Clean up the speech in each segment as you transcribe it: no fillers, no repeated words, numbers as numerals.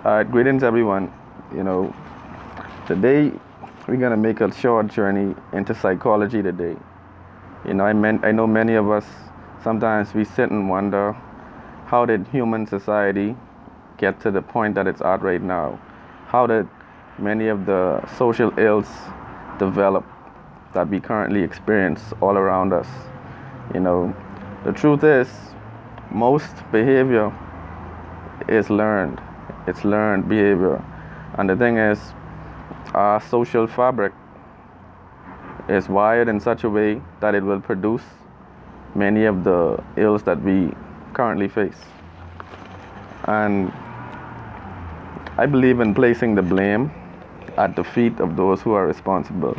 Greetings everyone. You know, today we're gonna make a short journey into psychology today. I know many of us sometimes we sit and wonder, how did human society get to the point that it's at right now? How did many of the social ills develop that we currently experience all around us? You know, the truth is, most behavior is learned. It's learned behavior. And the thing is, our social fabric is wired in such a way that it will produce many of the ills that we currently face. And I believe in placing the blame at the feet of those who are responsible.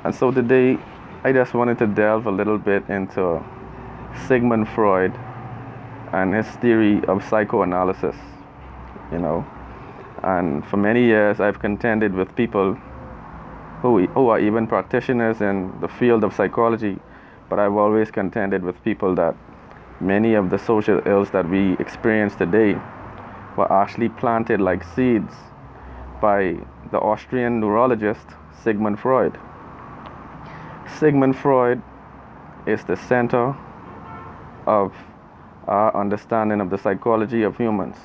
And so today, I just wanted to delve a little bit into Sigmund Freud and his theory of psychoanalysis. And for many years I've contended with people who are even practitioners in the field of psychology, but I've always contended with people that many of the social ills that we experience today were actually planted like seeds by the Austrian neurologist Sigmund Freud. Sigmund Freud is the center of our understanding of the psychology of humans.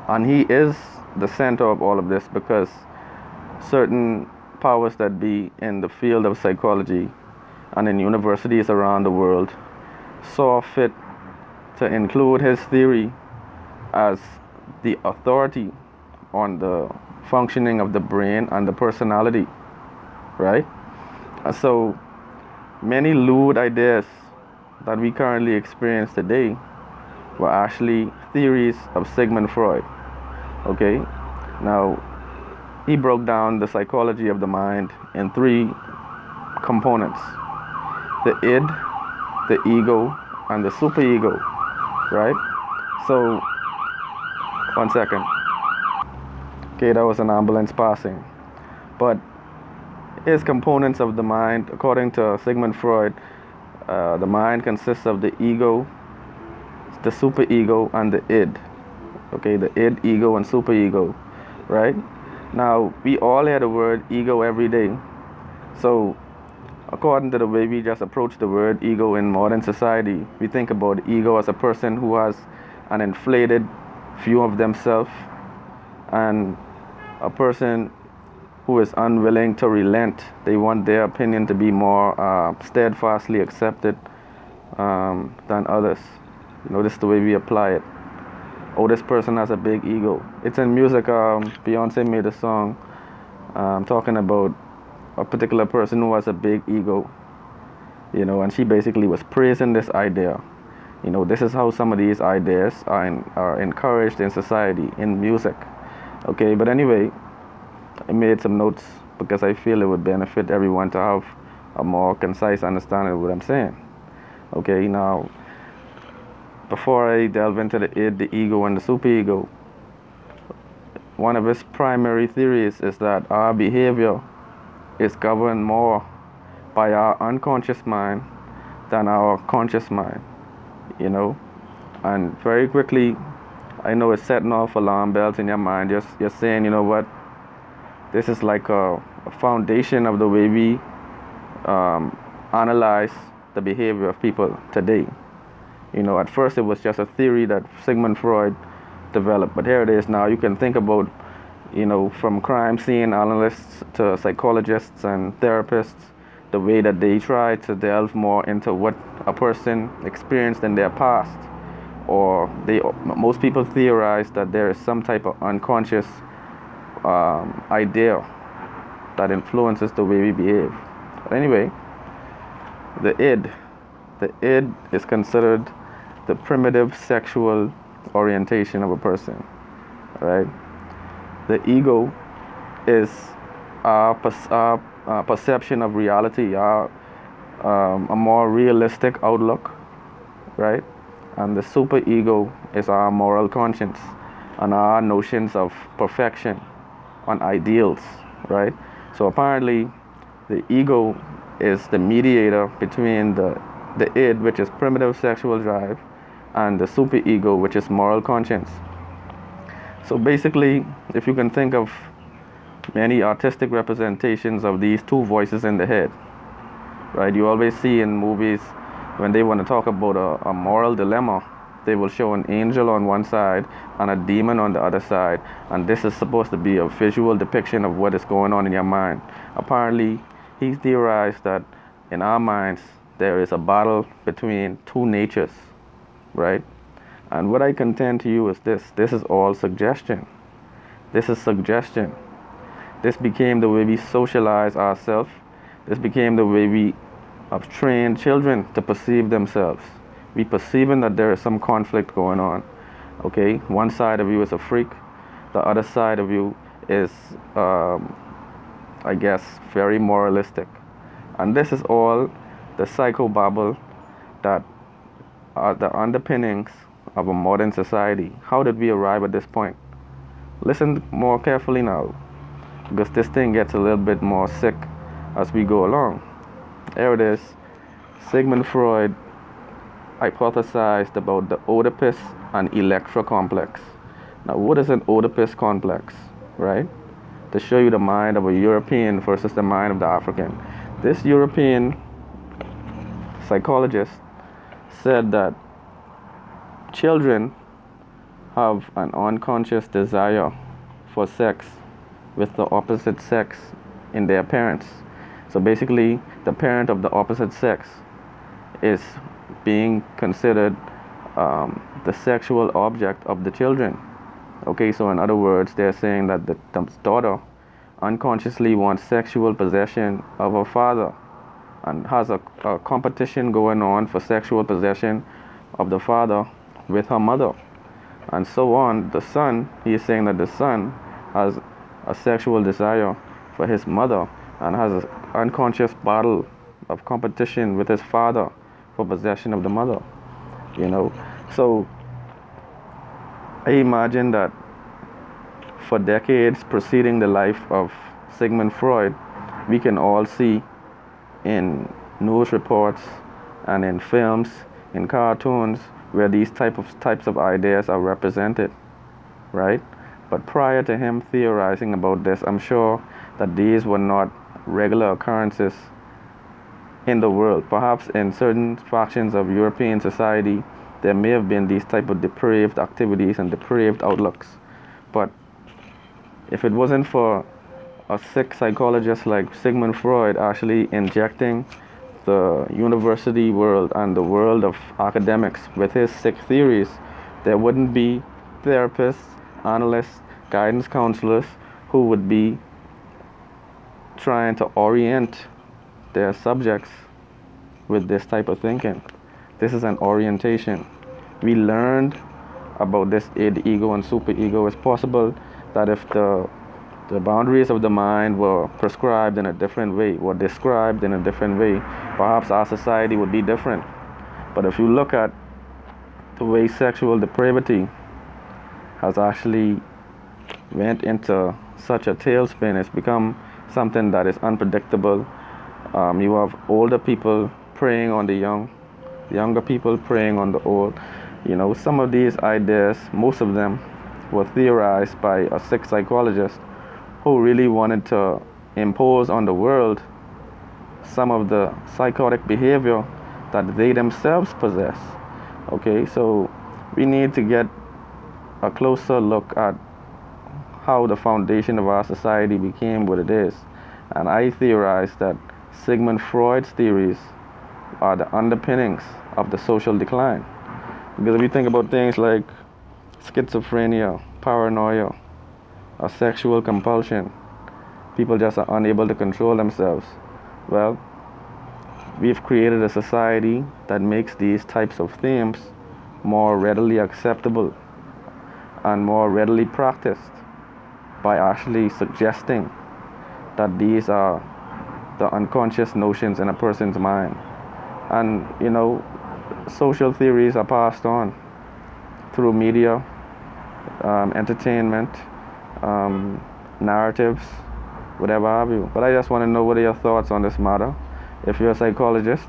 And he is the center of all of this because certain powers that be in the field of psychology and in universities around the world saw fit to include his theory as the authority on the functioning of the brain and the personality, right? And so many lewd ideas that we currently experience today were actually theories of Sigmund Freud. Okay, now he broke down the psychology of the mind in three components: the id, the ego, and the superego, right? So, one second. Okay, that was an ambulance passing. But his components of the mind, according to Sigmund Freud, the mind consists of the ego, the superego, and the id. Okay, the id, ego, and superego, right? Now, we all hear the word ego every day. So, according to the way we just approach the word ego in modern society, we think about ego as a person who has an inflated view of themselves and a person who is unwilling to relent. They want their opinion to be more steadfastly accepted than others. This is the way we apply it. Oh, this person has a big ego. It's in music. Beyonce made a song talking about a particular person who has a big ego, and she basically was praising this idea. This is how some of these ideas are encouraged in society, in music. Okay, but anyway, I made some notes because I feel it would benefit everyone to have a more concise understanding of what I'm saying. Okay, now, before I delve into the id, the ego, and the superego, one of his primary theories is that our behavior is governed more by our unconscious mind than our conscious mind, And very quickly, I know it's setting off alarm bells in your mind. You're saying, you know what, this is like a foundation of the way we analyze the behavior of people today. At first it was just a theory that Sigmund Freud developed, but here it is now. You can think about, from crime scene analysts to psychologists and therapists, the way that they try to delve more into what a person experienced in their past, or most people theorize that there is some type of unconscious idea that influences the way we behave. But anyway, the id is considered the primitive sexual orientation of a person, right? The ego is our perception of reality, a more realistic outlook, right? And the superego is our moral conscience and our notions of perfection and ideals, right? So apparently, the ego is the mediator between the id, which is primitive sexual drive, and the superego, which is moral conscience. So basically, if you can think of many artistic representations of these two voices in the head, right? You always see in movies when they want to talk about a moral dilemma, they will show an angel on one side and a demon on the other side, and this is supposed to be a visual depiction of what is going on in your mind. Apparently, he's theorized that in our minds there is a battle between two natures, right? And what I contend to you is this is all suggestion. This is suggestion. This became the way we socialize ourselves. This became the way we have trained children to perceive themselves. We perceiving that there is some conflict going on. Okay, one side of you is a freak, the other side of you is, I guess, very moralistic. And this is all the psychobabble that are the underpinnings of a modern society. How did we arrive at this point? Listen more carefully now, because this thing gets a little bit more sick as we go along. There it is. Sigmund Freud hypothesized about the Oedipus and Electra complex. Now, what is an Oedipus complex, right? To show you the mind of a European versus the mind of the African. This European psychologist said that children have an unconscious desire for sex with the opposite sex in their parents. So basically, the parent of the opposite sex is being considered the sexual object of the children. Okay, so in other words, they're saying that the daughter unconsciously wants sexual possession of her father and has a competition going on for sexual possession of the father with her mother. And so on. The son, he is saying that the son has a sexual desire for his mother and has an unconscious battle of competition with his father for possession of the mother, you know. So I imagine that for decades preceding the life of Sigmund Freud, we can all see in news reports and in films, in cartoons, where these types of ideas are represented, right? But prior to him theorizing about this, I'm sure that these were not regular occurrences in the world. Perhaps in certain factions of European society, there may have been these type of depraved activities and depraved outlooks. But if it wasn't for a sick psychologist like Sigmund Freud actually injecting the university world and the world of academics with his sick theories, there wouldn't be therapists, analysts, guidance counselors who would be trying to orient their subjects with this type of thinking. This is an orientation. We learned about this id, ego, and superego. It's possible that if the boundaries of the mind were prescribed in a different way, or described in a different way, perhaps our society would be different. But if you look at the way sexual depravity has actually went into such a tailspin, it's become something that is unpredictable. You have older people preying on the young, younger people preying on the old. You know, some of these ideas, most of them, were theorized by a sick psychologist who really wanted to impose on the world some of the psychotic behavior that they themselves possess. Okay, so we need to get a closer look at how the foundation of our society became what it is. And I theorize that Sigmund Freud's theories are the underpinnings of the social decline. Because if you think about things like schizophrenia, paranoia, or sexual compulsion, people just are unable to control themselves. Well, we've created a society that makes these types of themes more readily acceptable and more readily practiced by actually suggesting that these are the unconscious notions in a person's mind. And, you know, social theories are passed on through media, entertainment, narratives, whatever have you. But I just want to know, what are your thoughts on this matter? If you're a psychologist,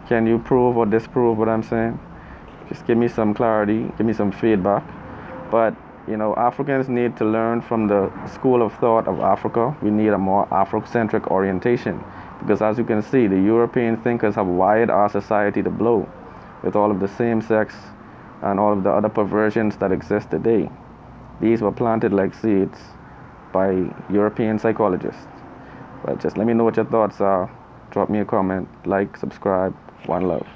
can you prove or disprove what I'm saying? Just give me some clarity, give me some feedback. But You know, Africans need to learn from the school of thought of Africa. We need a more Afrocentric orientation because, as you can see, the European thinkers have wired our society to blow with all of the same sex and all of the other perversions that exist today. These were planted like seeds by European psychologists. But just let me know what your thoughts are. Drop me a comment, like, subscribe. One love.